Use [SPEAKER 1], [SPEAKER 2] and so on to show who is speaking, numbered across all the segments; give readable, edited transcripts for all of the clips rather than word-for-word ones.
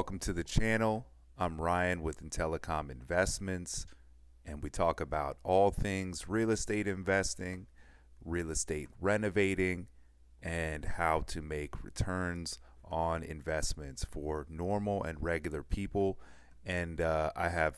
[SPEAKER 1] welcome to the channel. I'm Ryan with Intellicom Investments, and we talk about all things real estate investing, real estate renovating, and how to make returns on investments for normal and regular people. And I have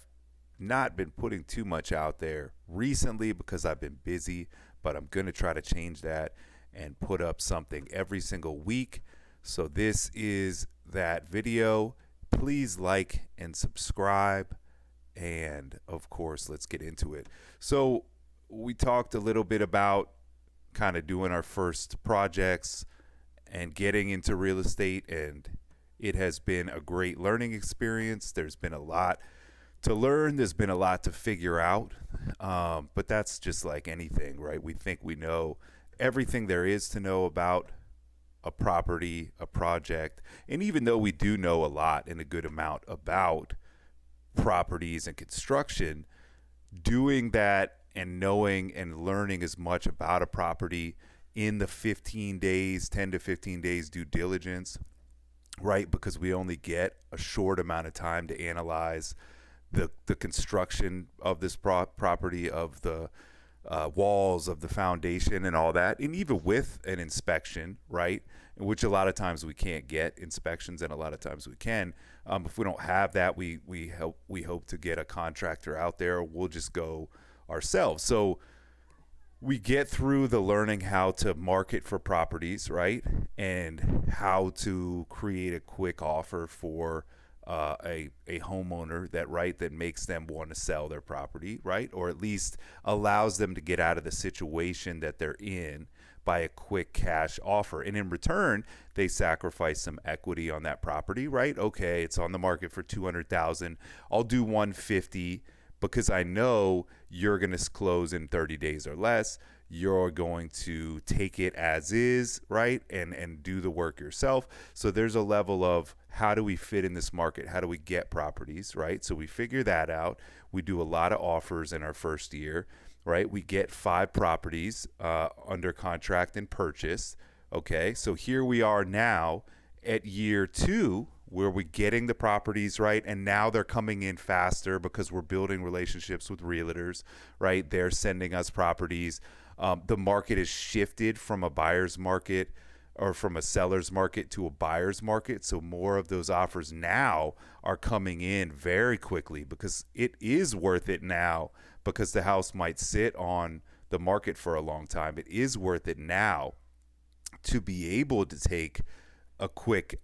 [SPEAKER 1] not been putting too much out there recently because I've been busy, but I'm going to try to change that and put up something every single week. So this is that video. Please like and subscribe. And of course, let's get into it. So we talked a little bit about kind of doing our first projects and getting into real estate, and it has been a great learning experience. There's been a lot to learn. There's been a lot to figure out. But that's just like anything, right? We think we know everything there is to know about a property, a project. And even though we do know a lot and a good amount about properties and construction, doing that and knowing and learning as much about a property in the 10 to 15 days due diligence, right? Because we only get a short amount of time to analyze the construction of this property, of the walls, of the foundation and all that. And even with an inspection, right, which a lot of times we can't get inspections and a lot of times we can. If we don't have that, we hope to get a contractor out there. We'll just go ourselves. So we get through the learning how to market for properties, right, and how to create a quick offer for a homeowner that makes them want to sell their property, right, or at least allows them to get out of the situation that they're in by a quick cash offer. And in return, they sacrifice some equity on that property, right? Okay, it's on the market for $200,000. I'll do $150 because I know you're going to close in 30 days or less. You're going to take it as is, right, and do the work yourself. So there's a level of how do we fit in this market? How do we get properties, right? So we figure that out. We do a lot of offers in our first year, right? We get 5 properties under contract and purchase. Okay, so here we are now at year 2, where we're getting the properties, right? And now they're coming in faster because we're building relationships with realtors, right? They're sending us properties. The market has shifted from a buyer's market or from a seller's market to a buyer's market. So more of those offers now are coming in very quickly because it is worth it now, because the house might sit on the market for a long time. It is worth it now to be able to take a quick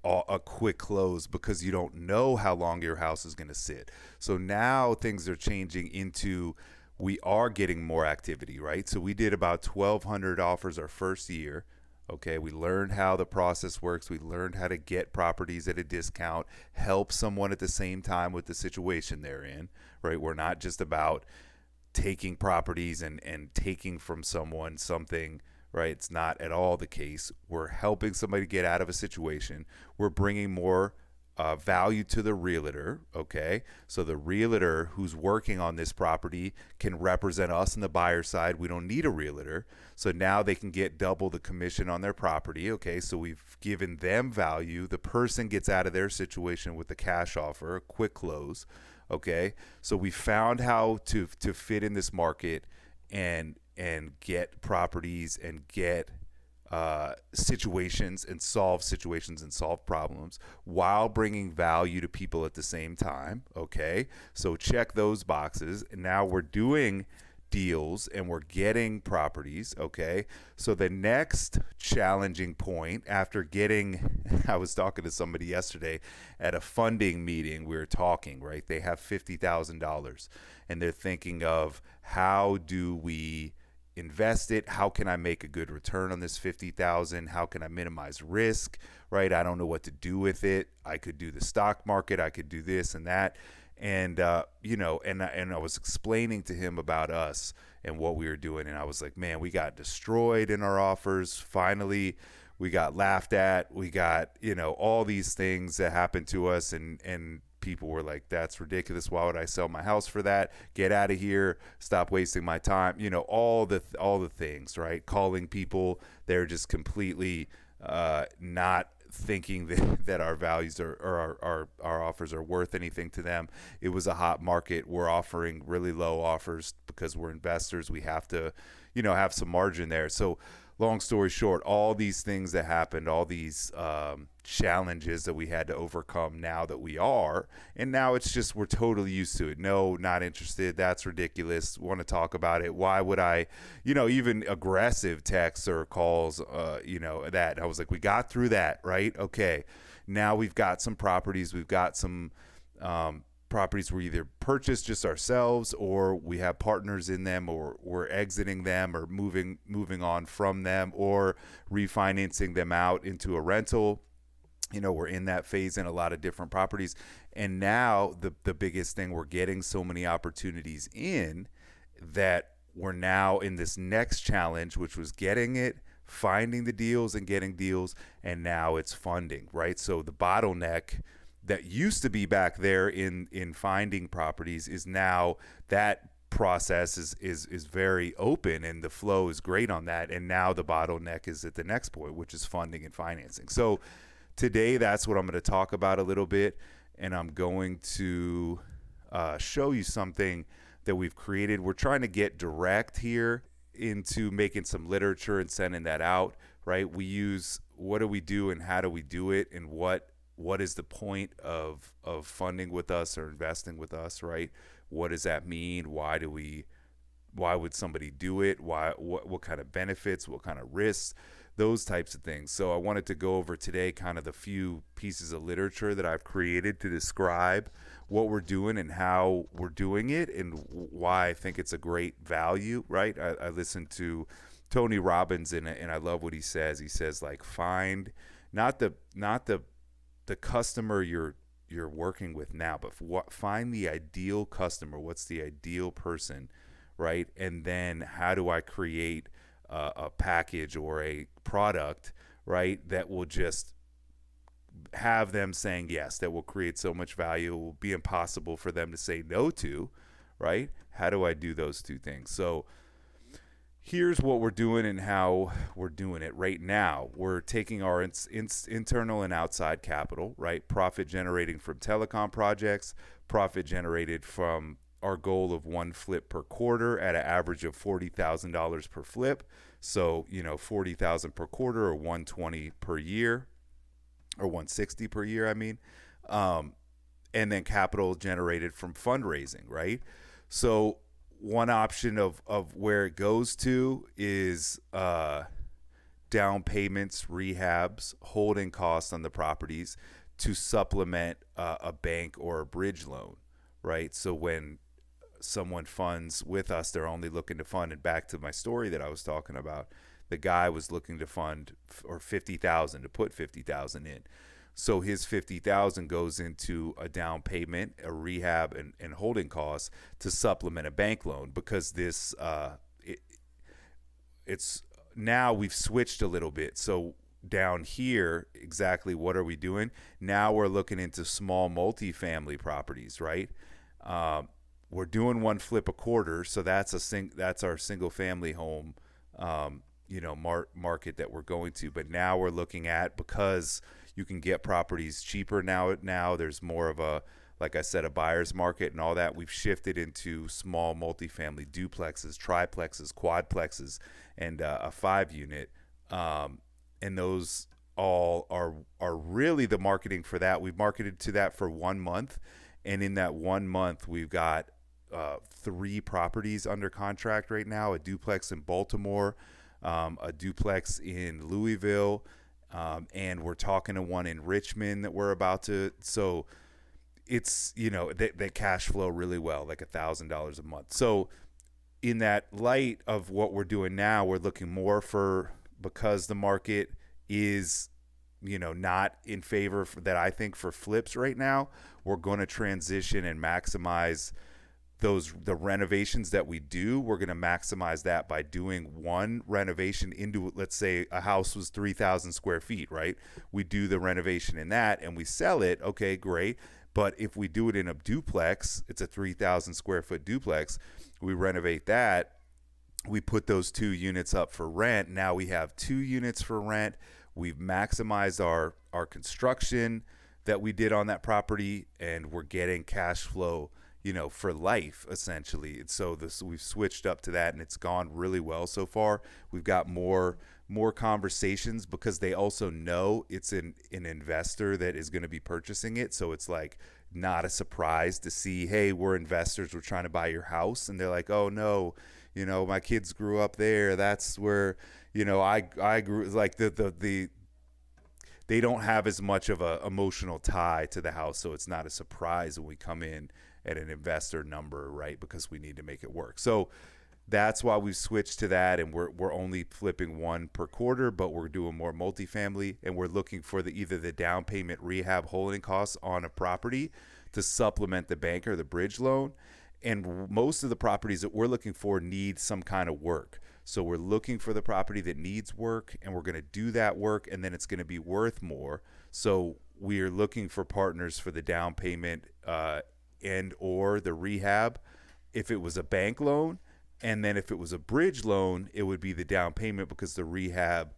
[SPEAKER 1] close because you don't know how long your house is going to sit. So now things are changing into, we are getting more activity, right? So we did about 1,200 offers our first year. Okay, we learned how the process works. We learned how to get properties at a discount, help someone at the same time with the situation they're in, right? We're not just about taking properties and taking from someone something, right? It's not at all the case. We're helping somebody get out of a situation. We're bringing more value to the realtor, okay? So the realtor who's working on this property can represent us on the buyer side. We don't need a realtor. So now they can get double the commission on their property, okay? So we've given them value. The person gets out of their situation with the cash offer, a quick close, okay? So we found how to fit in this market and get properties and get situations and solve problems while bringing value to people at the same time. Okay, so check those boxes. And now we're doing deals and we're getting properties. Okay, so the next challenging point after getting, I was talking to somebody yesterday at a funding meeting. We were talking, right? They have $50,000 and they're thinking of, how do we invest it? How can I make a good return on this 50,000? How can I minimize risk, right? I don't know what to do with it. I could do the stock market. I could do this and that. And, and I was explaining to him about us and what we were doing. And I was like, man, we got destroyed in our offers. Finally, we got laughed at. We got, all these things that happened to us, and people were like, that's ridiculous. Why would I sell my house for that? Get out of here. Stop wasting my time. All the things, right? Calling people, they're just completely not thinking that our values or our offers are worth anything to them. It was a hot market. We're offering really low offers because we're investors. We have to, have some margin there. So long story short, all these things that happened, all these challenges that we had to overcome now that we are, and now it's just we're totally used to it. No, not interested. That's ridiculous. Want to talk about it. Why would I, even aggressive texts or calls, that. I was like, we got through that, right? Okay. Now we've got some properties. We've got some properties we either purchased just ourselves or we have partners in them, or we're exiting them or moving on from them, or refinancing them out into a rental. We're in that phase in a lot of different properties. And now the biggest thing, we're getting so many opportunities in that we're now in this next challenge, which was finding the deals and getting deals. And now it's funding, right? So the bottleneck that used to be back there in finding properties is now that process is very open and the flow is great on that. And now the bottleneck is at the next point, which is funding and financing. So today, that's what I'm going to talk about a little bit. And I'm going to show you something that we've created. We're trying to get direct here into making some literature and sending that out, right? We use, what do we do and how do we do it, and what is the point of funding with us or investing with us, right? What does that mean? Why would somebody do it? What kind of benefits, what kind of risks, those types of things. So I wanted to go over today kind of the few pieces of literature that I've created to describe what we're doing and how we're doing it, and why I think it's a great value, right? I listened to Tony Robbins and I love what he says. He says, like, find not the customer you're working with now, but find the ideal customer. What's the ideal person, right? And then how do I create a package or a product, right, that will just have them saying yes, that will create so much value, it will be impossible for them to say no to, right? How do I do those two things? So here's what we're doing and how we're doing it right now. We're taking our internal and outside capital, right? Profit generating from telecom projects, profit generated from our goal of one flip per quarter at an average of $40,000 per flip. So, $40,000 per quarter, or $120 per year, or $160 per year, I mean. And then capital generated from fundraising, right? So one option of where it goes to is down payments, rehabs, holding costs on the properties to supplement a bank or a bridge loan, right? So when someone funds with us, they're only looking to fund, and back to my story that I was talking about, the guy was looking to fund or $50,000 to put $50,000 in. So his $50,000 goes into a down payment, a rehab, and holding costs to supplement a bank loan, because this it's now we've switched a little bit. So down here, exactly what are we doing? Now we're looking into small multifamily properties, right? We're doing one flip a quarter, so that's our single family home, market that we're going to. But now we're looking at, because you can get properties cheaper now. Now there's more of a, like I said, a buyer's market and all that. We've shifted into small multifamily duplexes, triplexes, quadplexes, and a 5-unit. And those all are really the marketing for that. We've marketed to that for 1 month, and in that 1 month, we've got 3 properties under contract right now: a duplex in Baltimore, a duplex in Louisville, and we're talking to one in Richmond that we're about to. So it's, they cash flow really well, like $1,000 a month. So in that light of what we're doing now, we're looking more for, because the market is, not in favor that I think for flips right now, we're going to transition and maximize the renovations that we do. We're going to maximize that by doing one renovation into, let's say a house was 3,000 square feet, right? We do the renovation in that and we sell it. Okay, great. But if we do it in a duplex, it's a 3,000 square foot duplex. We renovate that. We put those 2 units up for rent. Now we have 2 units for rent. We've maximized our construction that we did on that property, and we're getting cash flow, for life essentially. And so we've switched up to that, and it's gone really well so far. We've got more conversations because they also know it's an investor that is going to be purchasing it. So it's like not a surprise to see, hey, we're investors, we're trying to buy your house, and they're like, oh no, my kids grew up there. That's where, I grew. Like they don't have as much of a emotional tie to the house, so it's not a surprise when we come in at an investor number, right? Because we need to make it work. So that's why we've switched to that, and we're only flipping one per quarter, but we're doing more multifamily, and we're looking for either the down payment rehab holding costs on a property to supplement the bank or the bridge loan. And most of the properties that we're looking for need some kind of work. So we're looking for the property that needs work, and we're going to do that work, and then it's going to be worth more. So we are looking for partners for the down payment and or the rehab if it was a bank loan. And then if it was a bridge loan, it would be the down payment because the rehab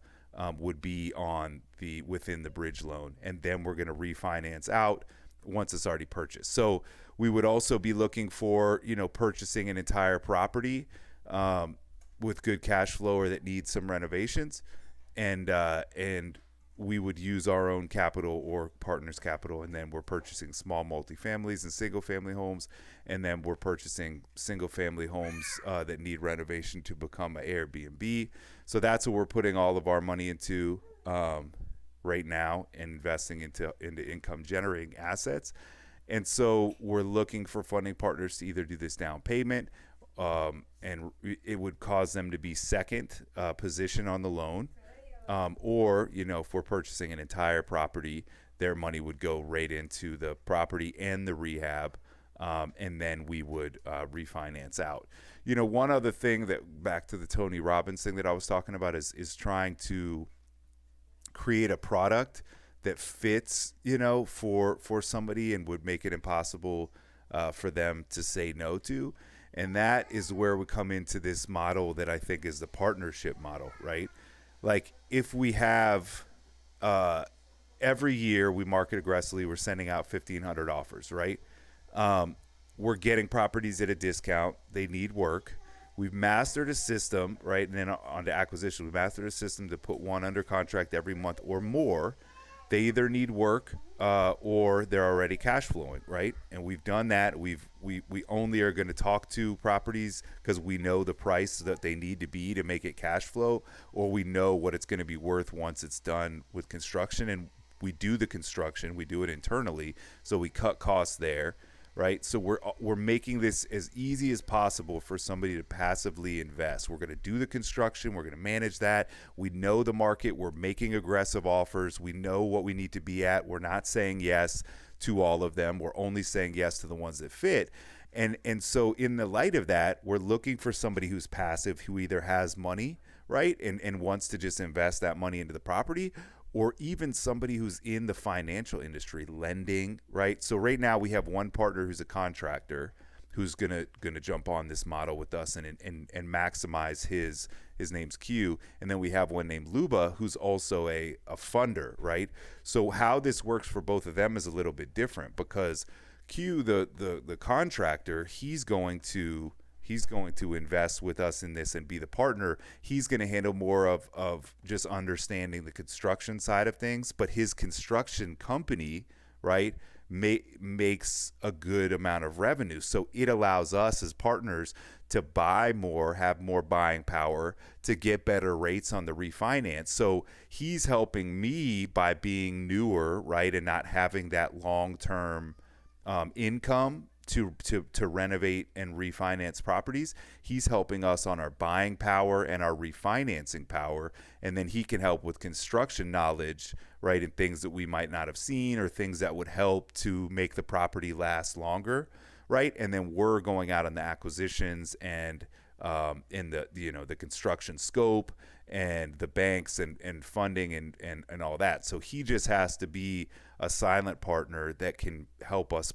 [SPEAKER 1] would be within the bridge loan. And then we're going to refinance out once it's already purchased. So we would also be looking for, purchasing an entire property with good cash flow or that needs some renovations. And we would use our own capital or partners' capital, and then we're purchasing small multifamilies and single-family homes, and then we're purchasing single-family homes that need renovation to become an Airbnb. So that's what we're putting all of our money into right now, and investing into income-generating assets. And so we're looking for funding partners to either do this down payment, and it would cause them to be second position on the loan. Or, if we're purchasing an entire property, their money would go right into the property and the rehab, and then we would refinance out. One other thing back to the Tony Robbins thing that I was talking about is trying to create a product that fits, for somebody and would make it impossible for them to say no to. And that is where we come into this model that I think is the partnership model, right? Like if we have every year we market aggressively, we're sending out 1,500 offers, right? We're getting properties at a discount. They need work. We've mastered a system, right? And then on to acquisition, we've mastered a system to put one under contract every month or more. They either need work or they're already cash flowing, right? And we've done that. We only are going to talk to properties because we know the price that they need to be to make it cash flow, or we know what it's going to be worth once it's done with construction. And we do the construction, we do it internally, so we cut costs there, right? So we're making this as easy as possible for somebody to passively invest. We're going to do the construction. We're going to manage that. We know the market. We're making aggressive offers. We know what we need to be at. We're not saying yes to all of them. We're only saying yes to the ones that fit. And so in the light of that, we're looking for somebody who's passive, who either has money, right, and wants to just invest that money into the property, or even somebody who's in the financial industry, lending, right? So right now we have one partner who's a contractor who's gonna jump on this model with us and maximize his name's Q. And then we have one named Luba who's also a funder, right? So how this works for both of them is a little bit different because Q, the contractor, he's going to invest with us in this and be the partner. He's going to handle more of just understanding the construction side of things, but his construction company, right, makes a good amount of revenue. So it allows us as partners to buy more, have more buying power, to get better rates on the refinance. So he's helping me by being newer, right, and not having that long-term income to renovate and refinance properties. He's helping us on our buying power and our refinancing power, and then he can help with construction knowledge, right, and things that we might not have seen or things that would help to make the property last longer, right? And then we're going out on the acquisitions and in the construction scope and the banks and funding and all that. So he just has to be a silent partner that can help us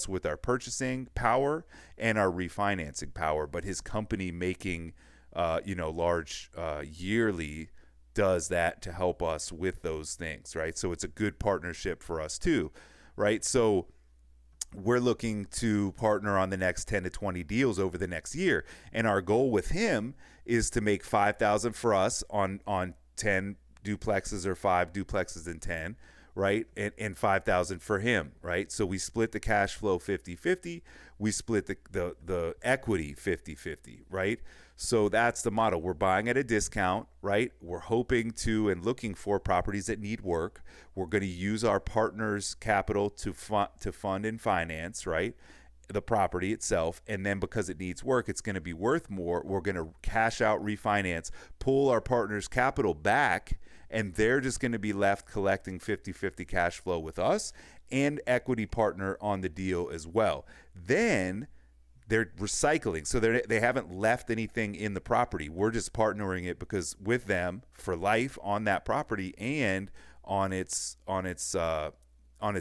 [SPEAKER 1] with our purchasing power and our refinancing power. But his company making, large yearly does that to help us with those things, right? So it's a good partnership for us too, right? So we're looking to partner on the next 10 to 20 deals over the next year. And our goal with him is to make 5,000 for us on 10 duplexes or 5 duplexes and 10, right? And 5,000 for him, right? So we split the cash flow 50-50. We split the equity 50-50, right? So that's the model. We're buying at a discount, right? We're hoping to and looking for properties that need work. We're going to use our partner's capital to fund and finance, right, the property itself. And then because it needs work, it's going to be worth more. We're going to cash out, refinance, pull our partner's capital back, and they're just going to be left collecting 50-50 cash flow with us and equity partner on the deal as well. Then they're recycling. So they haven't left anything in the property. We're just partnering it because with them for life on that property and on its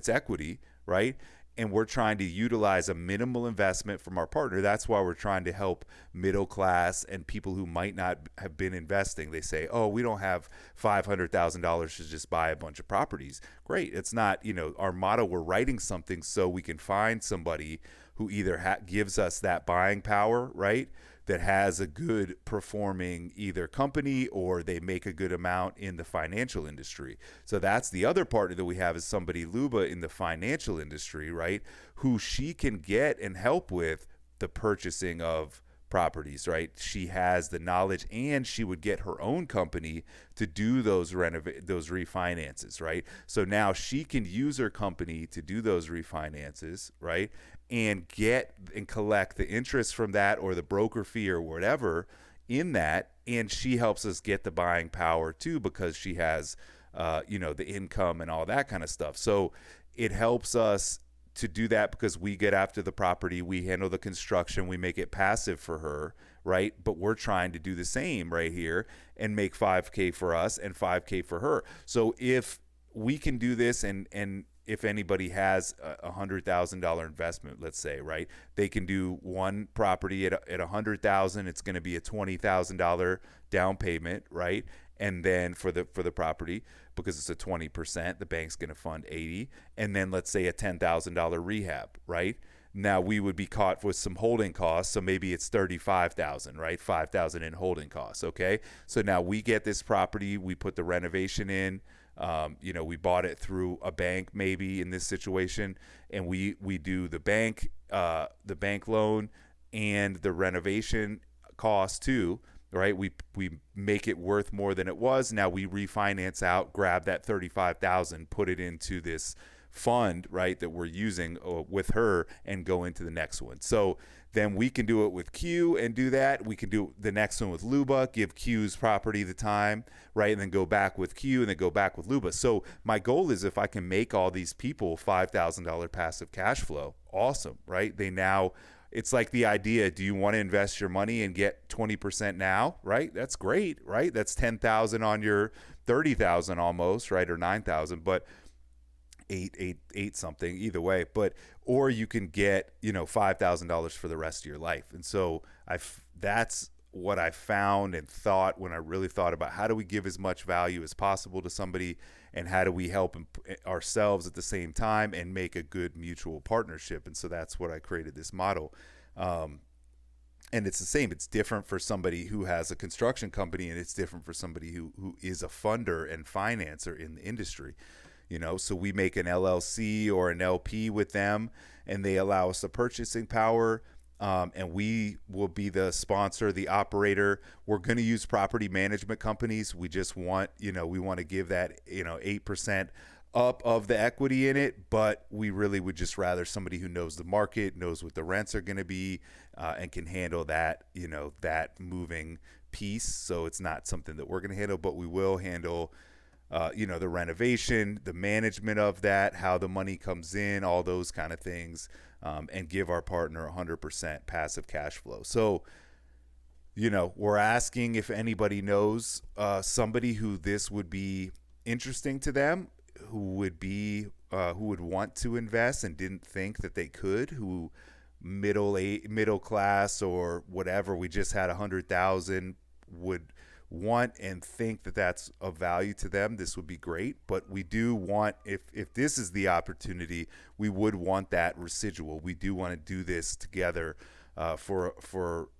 [SPEAKER 1] equity, right? And we're trying to utilize a minimal investment from our partner. That's why we're trying to help middle class and people who might not have been investing. They say, oh, we don't have $500,000 to just buy a bunch of properties. Great. It's not, our motto, we're writing something so we can find somebody who either gives us that buying power, right, that has a good performing either company or they make a good amount in the financial industry. So that's the other partner that we have is somebody, Luba, in the financial industry, right, who she can get and help with the purchasing of properties, right? She has the knowledge and she would get her own company to do those refinances, right? So now she can use her company to do those refinances, right? And get and collect the interest from that or the broker fee or whatever in that. And she helps us get the buying power too because she has, the income and all that kind of stuff. So it helps us to do that because we get after the property, we handle the construction, we make it passive for her, right? But we're trying to do the same right here and make $5K for us and $5K for her. So if we can do this and if anybody has a $100,000 investment, let's say, right, they can do one property at $100,000. It's going to be a $20,000 down payment, right? And then for the property, because it's a 20%, the bank's going to fund 80. And then let's say a $10,000 rehab, right? Now we would be caught with some holding costs, so maybe it's $35,000, right? $5,000 in holding costs. Okay, so now we get this property, we put the renovation in. We bought it through a bank, maybe in this situation, and we do the bank loan and the renovation cost too. Right, we make it worth more than it was. Now we refinance out, grab that $35,000, put it into this fund, right, that we're using with her, and go into the next one. So then we can do it with Q and do that. We can do the next one with Luba, give Q's property the time, right, and then go back with Q and then go back with Luba. So my goal is if I can make all these people $5,000 passive cash flow, awesome, right? It's like the idea, do you want to invest your money and get 20% now, right? That's great, right? That's 10,000 on your 30,000 almost, right? Or 9,000, but eight something either way. Or you can get, $5,000 for the rest of your life. And so that's what I found and thought when I really thought about how do we give as much value as possible to somebody and how do we help ourselves at the same time and make a good mutual partnership. And so that's what I created this model. And it's the same. It's different for somebody who has a construction company and it's different for somebody who is a funder and financer in the industry. So we make an LLC or an LP with them and they allow us the purchasing power. And we will be the sponsor, the operator. We're going to use property management companies. We just want, we want to give that, 8% up of the equity in it, but we really would just rather somebody who knows the market, knows what the rents are going to be, and can handle that, that moving piece. So it's not something that we're going to handle, but we will handle, the renovation, the management of that, how the money comes in, all those kind of things. And give our partner 100% passive cash flow. So, we're asking if anybody knows somebody who this would be interesting to them, who would want to invest and didn't think that they could, who middle class or whatever. We just had 100,000 want and think that that's of value to them, this would be great. But we do want, if this is the opportunity, we would want that residual. We do want to do this together for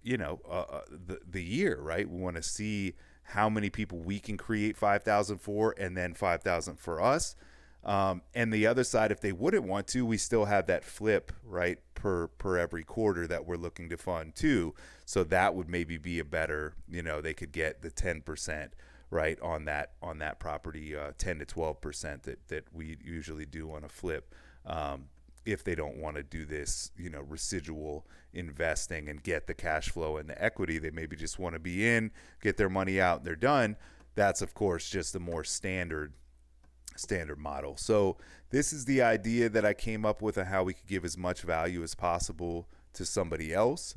[SPEAKER 1] the year, right? We want to see how many people we can create 5,000 for, and then 5,000 for us. And the other side, if they wouldn't want to, we still have that flip, right, per every quarter that we're looking to fund too. So that would maybe be a better, they could get the 10%, right, on that property, 10 to 12% that we usually do on a flip. If they don't want to do this, residual investing and get the cash flow and the equity, they maybe just want to be in, get their money out, and they're done. That's, of course, just a more standard model. So this is the idea that I came up with of how we could give as much value as possible to somebody else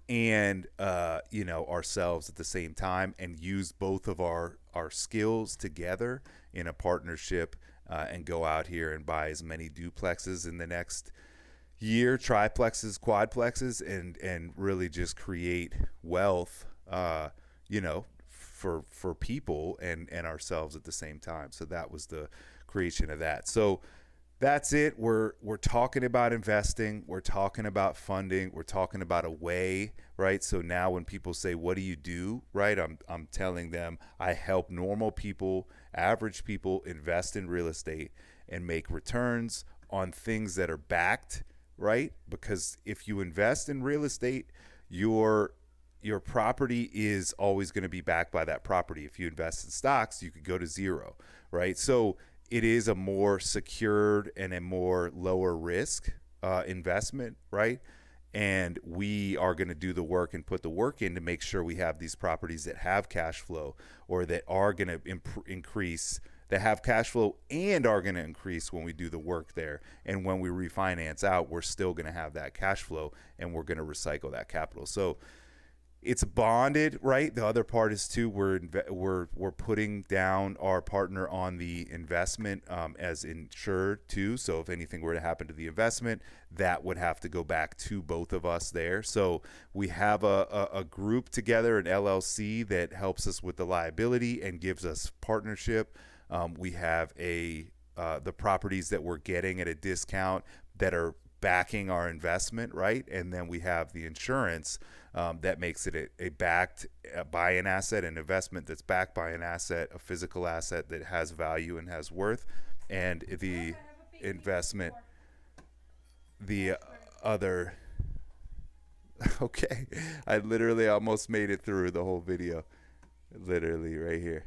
[SPEAKER 1] and ourselves at the same time, and use both of our skills together in a partnership, and go out here and buy as many duplexes in the next year, triplexes, quadplexes, and really just create wealth, for people and ourselves at the same time. So that was the creation of that. So that's it. We're talking about investing. We're talking about funding. We're talking about a way, right? So now when people say, what do you do, right? I'm telling them I help normal people, average people invest in real estate and make returns on things that are backed, right? Because if you invest in real estate, your property is always going to be backed by that property. If you invest in stocks, you could go to zero, right? So it is a more secured and a more lower risk investment, right? And we are going to do the work and put the work in to make sure we have these properties that have cash flow, or that are going to increase, that have cash flow and are going to increase when we do the work there. And when we refinance out, we're still going to have that cash flow, and we're going to recycle that capital. So it's bonded, right? The other part is too, we're putting down our partner on the investment as insured too. So if anything were to happen to the investment, that would have to go back to both of us there. So we have a group together, an LLC, that helps us with the liability and gives us partnership. We have the properties that we're getting at a discount that are backing our investment, right? And then we have the insurance that makes it a backed by an asset, an investment that's backed by an asset, a physical asset that has value and has worth, and the investment, the other. Okay, I literally almost made it through the whole video, literally right here.